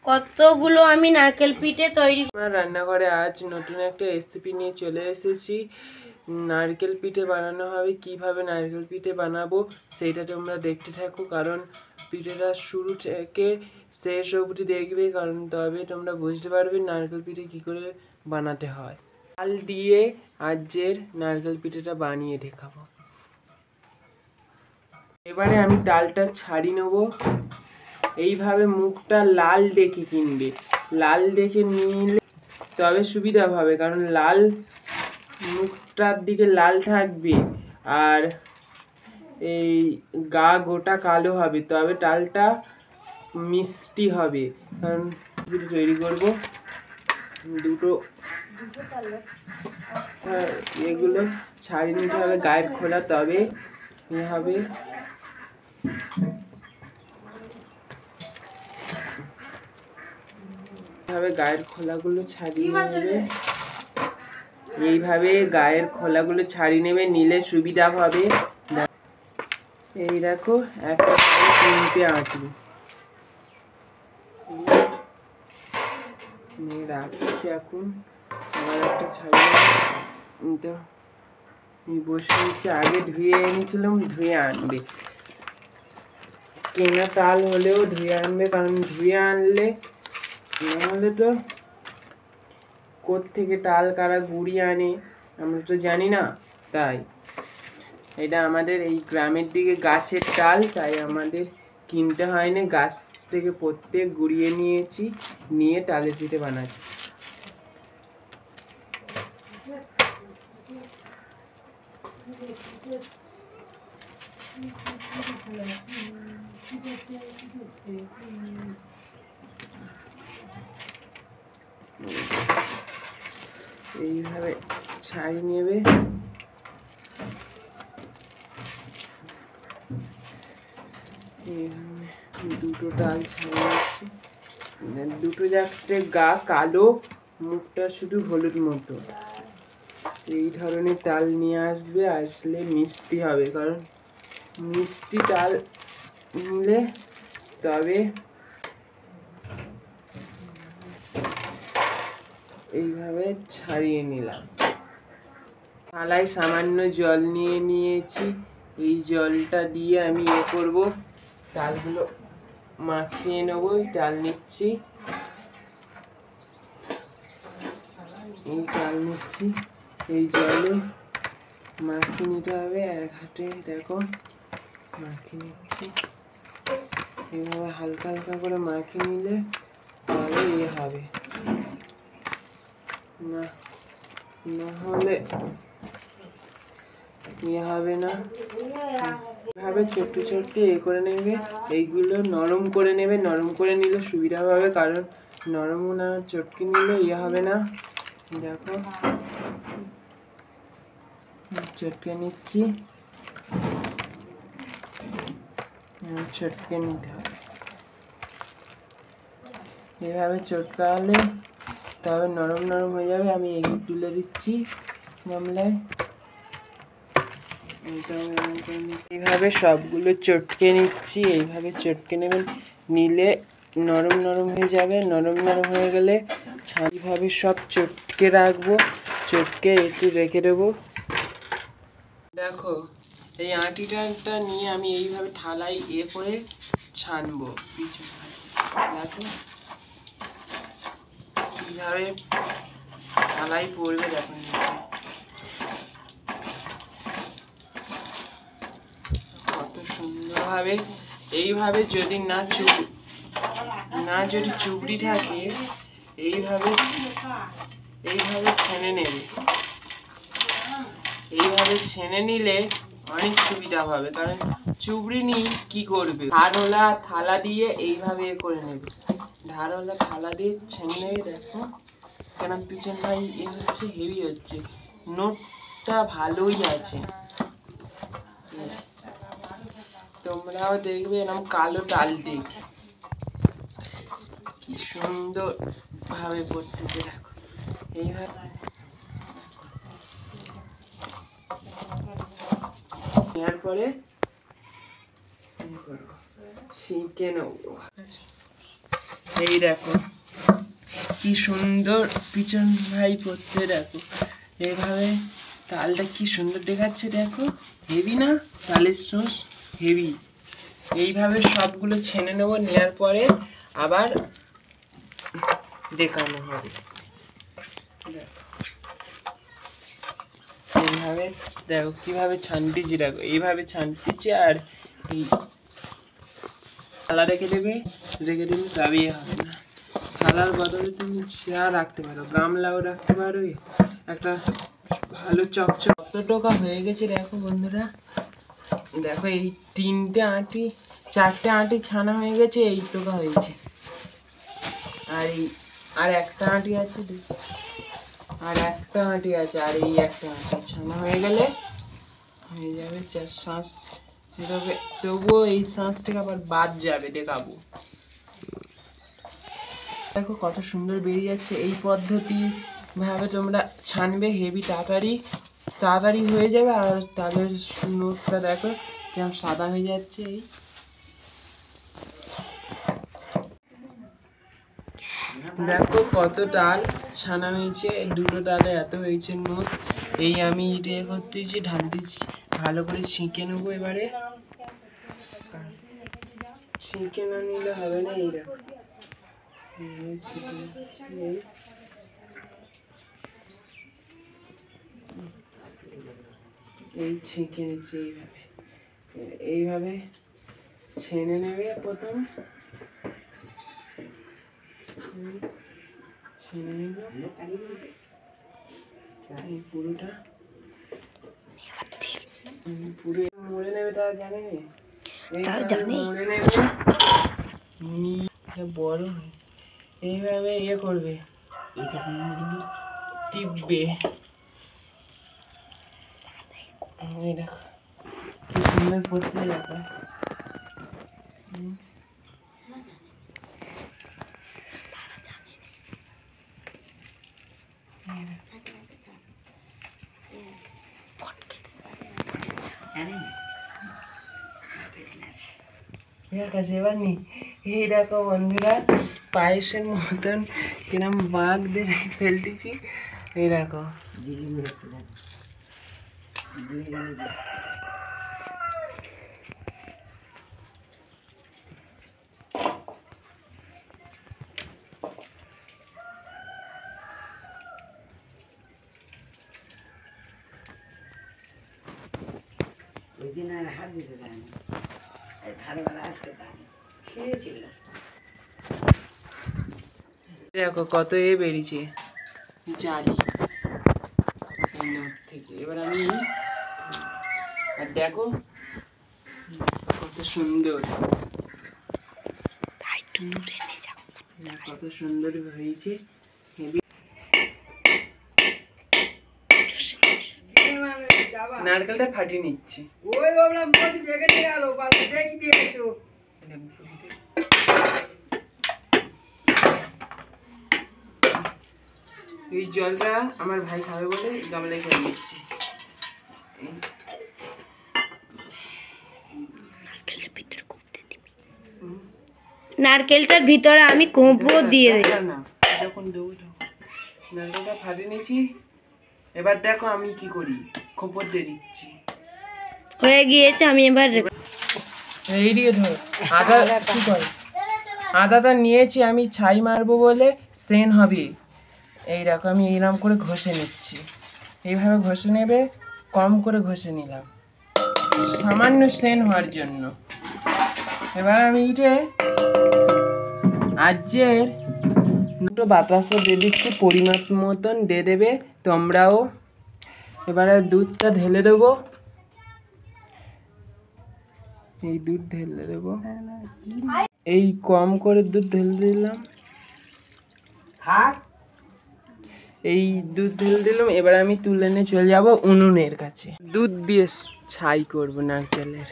কতগুলো আমি নারকেল পিঠে তৈরি। আমার রান্নাঘরে আজ নতুন একটা রেসিপি নিয়ে চলে এসেছি। নারকেল পিঠে বানানো হবে। কিভাবে নারকেল পিঠে বানাবো সেইটা তোমরা দেখতে থাকো, কারণ পিঠেটা শুরু থেকে শেষ অবধি দেখবে, কারণ তবে তোমরা বুঝতে পারবে নারকেল পিঠে কী করে বানাতে হয়। ডাল দিয়ে আজকের নারকেল পিঠেটা বানিয়ে দেখাবো। এবারে আমি ডালটা ছাড়িয়ে নেবো। এইভাবে মুখটা লাল দেখে কিনবে, লাল দেখে নিলে তবে সুবিধা হবে, কারণ লাল মুখটার দিকে লাল থাকবে আর এই গা গোটা কালো হবে, তবে ডালটা মিষ্টি হবে। কারণ তৈরি করব দুটো এগুলো ছাড়িয়ে নিতে হবে গায়ের খোলা, তবে হবে। গায়ের খোলাগুলো ছাড়িয়ে নেবে, এইভাবে গায়ের খোলাগুলো ছাড়িয়ে নেবে, নিলে সুবিধা হবে। এই দেখো একটা 3টে আঁটবো রাখছি। এখন আমার একটা ছাড়িয়ে বসে নিচ্ছে। আগে ধুয়ে এনেছিলাম, ধুয়ে আনবে। কেনা তাল হলেও ধুয়ে আনবে, কারণ ধুয়ে আনলে নাহলে তো কোত্থেকে তাল কারা গুড়িয়ে আনে আমরা তো জানি না। তাই এটা আমাদের এই গ্রামের দিকে গাছের তাল, তাই আমাদের কিনতে হয়নি, গাছ থেকে প্রত্যেক গুড়িয়ে নিয়েছি, নিয়ে তালের পিঠে বানাচ্ছি। এইভাবে ছাড়িয়ে নেবে। দুটো ডাল ছাড়িয়েছি, দুটো যাতে গা কালো, মুখটা শুধু হলুদ মতো। এই ধরনের তাল নিয়ে আসবে, আসলে মিষ্টি হবে, কারণ মিষ্টি তাল নিলে তবে এইভাবে ছাড়িয়ে নিলাম। থালায় সামান্য জল নিয়ে নিয়েছি, এই জলটা দিয়ে আমি করব, তালগুলো মাখিয়ে নেবো। ডাল নিচ্ছি, এই ডাল নিচ্ছি, এই জলে মাখিয়ে নিতে হবে। এক হাতে দেখো মাখিয়ে নিচ্ছি, এইভাবে হালকা হালকা করে মাখিয়ে নিলে তাহলে হবে না, না হলে হবে না। এভাবে ছোট্ট ছোট্ট করে নেবে, এইগুলো নরম করে নেবে, নরম করে নিলে সুবিধা হবে, কারণ নরম না চটকে নিলে হবে না। দেখো চটকে নিচ্ছি, চটকে নিতে হবে। এভাবে চটকালে তবে নরম নরম হয়ে যাবে। আমি এগুলো তুলে দিচ্ছি গামলায়। এইভাবে সবগুলো চটকে নিচ্ছি, এইভাবে চটকে নেবেন, নিলে নরম নরম হয়ে যাবে। নরম নরম হয়ে গেলে এইভাবে সব চটকে রাখবো, চটকে একটু রেখে দেবো। দেখো এই আটিটা নিয়ে আমি এইভাবে থালায় করে ছানবো। দেখো কিভাবে থালায় পড়বে, দেখো নিচে কত সুন্দরভাবে। এইভাবে যদি যদি চুবড়ি থাকে, এইভাবে ছেনে নেবে। এইভাবে ছেনে নিলে অনেক সুবিধা হবে, কারণ চুবড়ি নিয়ে কি করবে, ধারওয়ালা থালা দিয়ে এইভাবে করে নেবে, ধারওয়ালা থালা দিয়ে ছেনে নেবে। দেখো কেন পিছন ভাই হচ্ছে হেভি হচ্ছে, নোটটা ভালোই আছে। তোমরাও দেখবে এরকম কালো তাল দিয়ে কি সুন্দর ভাবে পড়তেছে। দেখো এইভাবে নেওয়ার পরে ছিঁকে নেবো। এই দেখো কি সুন্দর পিছন ভাই পড়তে, দেখো এইভাবে তালটা কি সুন্দর দেখাচ্ছে, দেখো হেভি না তালের সস, হেভি। এইভাবে সবগুলো ছেনে নেব, নেওয়ার পরে আবার দেখানো হবে। এইভাবে দেখো কিভাবে ছানতেছি, দেখো এইভাবে ছানতেছি। আর এই থালা রেখে দেবে, তবে হবে না। থালার বদলে তুমি চেয়ার রাখতে পারো, গামলাও রাখতে পারো, একটা ভালো চকচক। কত টাকা হয়ে গেছে দেখো বন্ধুরা, দেখো এই চারটে আঁটি ছানা হয়ে গেছে, 8 টাকা হয়েছে। আর একটা আঁটি আছে, আর একটা আঁটি আছে, আর এই একটা আঁটি ছানা হয়ে গেলে হয়ে যাবে 4 শাঁস। তবুও এই শাঁস থেকে আবার বাদ যাবে, দেখাবো। দেখো কত সুন্দর বেরিয়ে যাচ্ছে। এই পদ্ধতি ভাবে তোমরা ছানবে, হেভি তাড়াতাড়ি হয়ে যাবে। আর তালের নোটটা দেখো কেমন সাদা হয়ে যাচ্ছে। এই দেখো কত ডাল ছানা হয়েছে, দুটো ডালে এত হয়েছে নোট। এই আমি ইয়ে করতেছি, ঢালতেছি, ভালো করে ছেঁকে নেবো। এবারে ছেঁকে না নিলে হবে না। এই দেখো এই ছেঁকে নিচ্ছে, এইভাবে ছেনে নেবে। প্রথম ছেনে নিল পুরোটা, পুরো মুড়ে নেবে। তারা জানে মুড়ে নেবে, বড় এইভাবে ইয়ে করবে, টিপবে। এই দেখো কি সুন্দর পড়তে যাবে। এই দেখো বন্ধুরা পায়েসের মতন কিরম বাঘ দিয়ে ফেলতেছি। এই দেখো দেখো কত বেরিয়েছে জালি থেকে। এবার আমি আর দেখো কত সুন্দর, কত সুন্দর হয়েছে। নারকেলটা ফাটিয়ে নিচ্ছি। এই জলটা আমার ভাই খাবে বলে গামলায় করে নিচ্ছি। নারকেলটার ভিতরে আমি কোঁপও দিয়ে দিই। যখন দেবো নারকেলটা ফাটিয়ে নিয়েছি। এবার দেখো আমি কি করি, খোপর দিয়ে দিচ্ছি। হয়ে গিয়েছে, আমি এবার এই দিয়ে ধরো আদা, কি করে আদাটা নিয়েছি আমি ছাই মারবো বলে, সেন হবে। এই দেখো আমি এইরকম করে ঘষে নিচ্ছি। এইভাবে ঘষে নেবে, কম করে ঘষে নিলাম সামান্য সেন হওয়ার জন্য। এবার আমি আজের দুটো বাতাসা দিয়ে দিচ্ছি, পরিমাপ মতন দিয়ে দেবে তোমরাও। এবারে দুধটা ঢেলে দেবো, এই দুধ ঢেলে দেবো, এই কম করে দুধ ঢেলে দিলাম, এই দুধ ঢেলে দিলাম। এবার আমি তুলে নিয়ে চলে যাব উনুনের কাছে, দুধ দিয়ে ছাই করবো নারকেলের।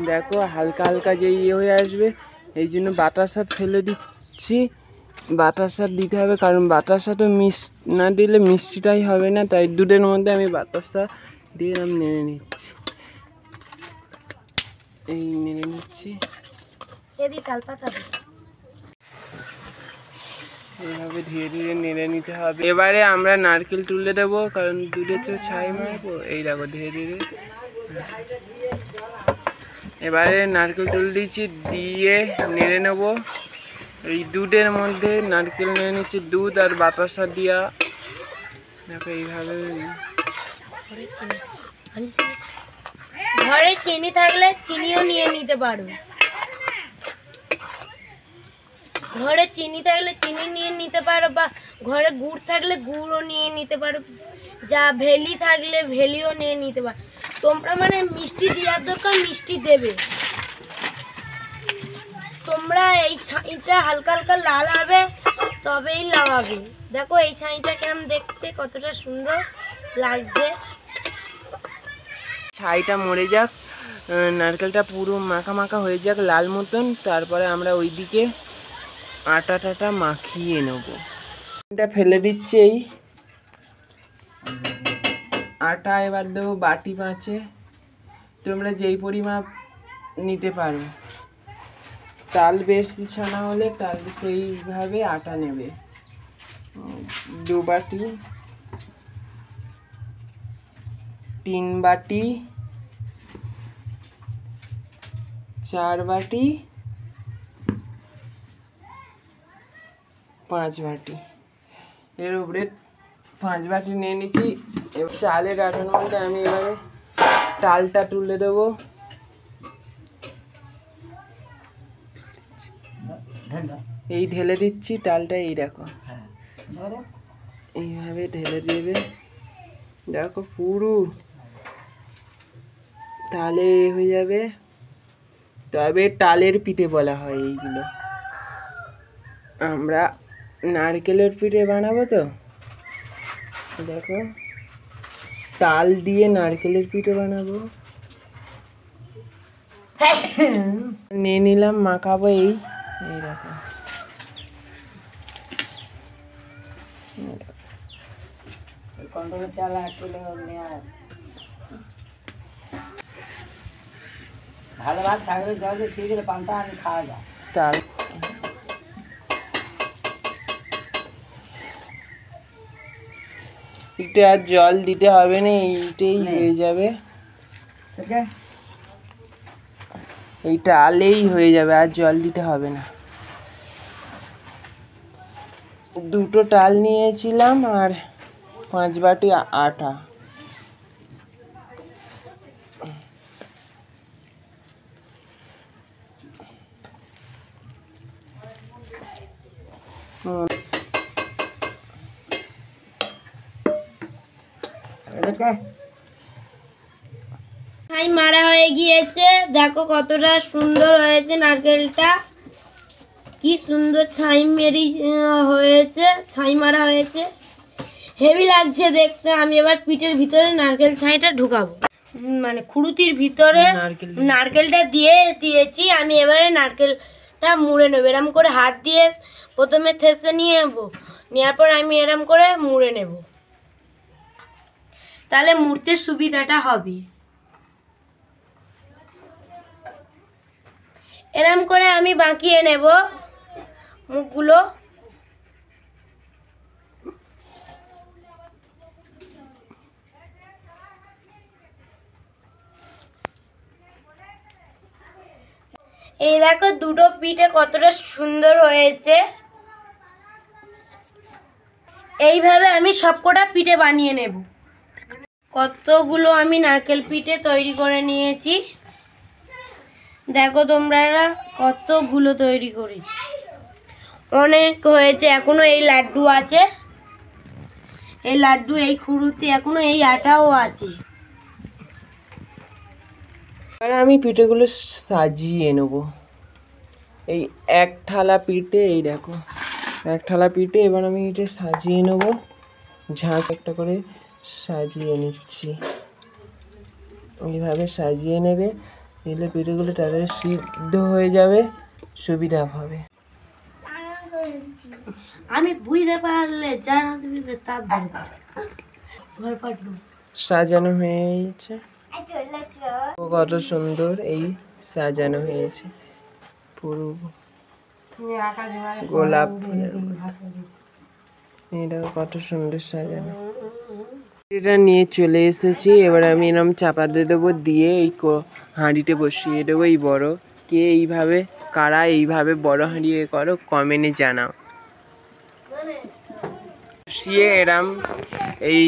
দেখো হালকা হালকা যে ইয়ে হয়ে আসবে, এই জন্য বাতাসা ফেলে দিচ্ছি। বাতাসা দিতে হবে, কারণ বাতাসাটা না দিলে মিষ্টিটাই হবে না। তাই দুধের মধ্যে আমি বাতাসা দিয়ে আমি নেড়ে নিচ্ছি, এই নেড়ে নিচ্ছি। এইভাবে ধীরে ধীরে নেড়ে নিতে হবে। এবারে আমরা নারকেল তুলে দেবো, কারণ দুধে তো ছাই মারবো। এই দেখো ধীরে ধীরে এবারে নারকেল তুলে দিচ্ছি, দিয়ে নেড়ে নেবো। এই দুধের মধ্যে নারকেল নিয়ে নিচ্ছি, দুধ আর বাতাসা দিয়া দেখো এইভাবে। ঘরে চিনি থাকলে চিনিও নিয়ে নিতে পারো, ঘরে চিনি থাকলে চিনি নিয়ে নিতে পারো, বা ঘরে গুড় থাকলে গুড়ও নিয়ে নিতে পারো, যা ভেলি থাকলে ভেলিও নিয়ে নিতে পারো। তোমরা মানে মিষ্টি দেওয়ার দরকার মিষ্টি দেবে। তোমরা এই ছাইটা হালকা হালকা লাল হবে তবেই লাগাবে। দেখো এই ছাইটা কেমন দেখতে কতটা সুন্দর লাগছে। ছাইটা মরে যাক, নারকেলটা পুরো মাখা মাখা হয়ে যাক লাল মতন, তারপরে আমরা ওইদিকে আটা টাটা মাখিয়ে নেব। এটা ফেলে দিচ্ছি এই আটা। এবার দেবো বাটি পাঁচে, তোমরা যেই পরিমাপ নিতে পারো। তাল বেশি ছানা হলে তাল সেইভাবে আটা নেবে। 2 বাটি, 3 বাটি, 4 বাটি, 5 বাটি। এর উপরে 5 বাটি নিয়ে নিচ্ছি। এবার চালের আটার মধ্যে আমি এবারে তালটা তুলে দেবো। এই ঢেলে দিচ্ছি তালটা, এই দেখো এইভাবে ঢেলে দেবে। দেখো পুরো তালে হয়ে যাবে, তবে তালের পিঠে বলা হয় এইগুলো। আমরা নারকেলের পিঠে বানাবো তো, দেখো তাল দিয়ে নারকেলের পিঠে বানাবো। নিয়ে নিলাম, মাখাবো। এই দেখো তাল একটু আর জল দিতে হবে না, এইটাই হয়ে যাবে। এইটা আলেই হয়ে যাবে, আর জল দিতে হবে না। 2টো তাল নিয়েছিলাম আর 5 বাটি আটা। ছাই মারা হয়ে গিয়েছে, দেখো কতটা সুন্দর হয়েছে নারকেলটা, কি সুন্দর ছাই মেরি হয়েছে, ছাই মারা হয়েছে, হেভি লাগছে দেখতে। আমি এবার পিঠের ভিতরে নারকেল ছাইটা ঢুকাবো, মানে খুরুতির ভিতরে নারকেলটা দিয়ে দিয়েছি। আমি এবারে নারকেলটা মুড়ে নেবো, এরম করে হাত দিয়ে প্রথমে থেসে নিয়ে নেবো, নেওয়ার পর আমি এরম করে মুড়ে নেব, তাহলে মুড়তে সুবিধাটা হবে। এরম করে আমি বাঁকিয়ে নেব মুখগুলো। এই দেখো 2টো পিঠে কতটা সুন্দর হয়েছে। এইভাবে আমি সবকটা পিঠে বানিয়ে নেব। কতগুলো আমি নারকেল পিঠে তৈরি করে নিয়েছি, দেখো তোমরা কতগুলো তৈরি করেছি, অনেক হয়েছে। এখনো এই লাড্ডু আছে, এই লাড্ডু, এই খুরুতি, এখনো এই আটাও আছে। আর আমি পিঠেগুলো সাজিয়ে নেব। এই 1 থালা পিঠে, এই দেখো 1 থালা পিঠে। এবার আমি এটা সাজিয়ে নেব, ঝাঁস একটা করে সাজিয়ে নিচ্ছি। এইভাবে সাজিয়ে নেবে, নিলে পিঠেগুলো তাড়াতাড়ি সিদ্ধ হয়ে যাবে, সুবিধা হবে। আমি বুঝতে পারলে যারা তার ঘর পাঠবো। সাজানো হয়েছে, কত সুন্দর এই সাজানো হয়েছে, পুরো গোলাপ ফুলের মতো। এটা কত সুন্দর সাজানো। এটা নিয়ে চলে এসেছি, এবার আমি এরকম চাপা দিয়ে দেবো, দিয়ে এই হাঁড়িতে বসিয়ে দেবো। এই বড় কে এইভাবে, কারা এইভাবে বড় হাঁড়ি এ করো কমেন্টে জানাও। বসিয়ে এরম এই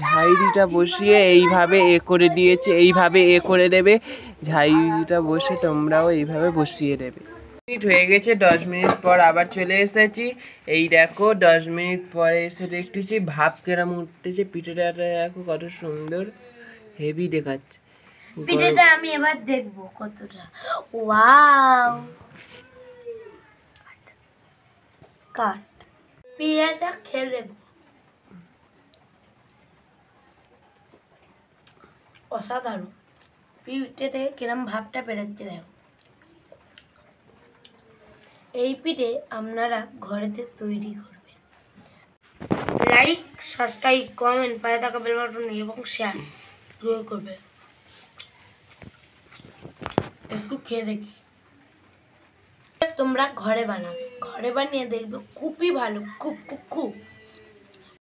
ঝাইরিটা বসিয়ে এইভাবে এ করে দিয়েছে, এইভাবে এ করে দেবে ঝাইরিটা বসে, তোমরাও এইভাবে বসিয়ে দেবে। মিনিট হয়ে গেছে, 10 মিনিট পর আবার চলে এসেছি। এই দেখো 10 মিনিট পরে এসে দেখতেছি ভাপ কেরাম উঠতেছে। পিঠেটা দেখো কত সুন্দর, হেভি দেখাচ্ছে পিঠেটা। আমি এবার দেখবো কতটা। ওয়াও, কাট পিঠেটা খেয়ে দেখবো। অসাধারণ, পিঠে থেকে কিরম ভাবটা বেরোচ্ছে দেখো। এই পিঠে আপনারা ঘরেতে তৈরি করবেন। লাইক, সাবস্ক্রাইব, কমেন্ট, পাশে থাকা বেল বাটন এবং শেয়ার করবে। একটু খেয়ে দেখি। তোমরা ঘরে বানাবে, ঘরে বানিয়ে দেখবে খুবই ভালো, খুব খুব খুব।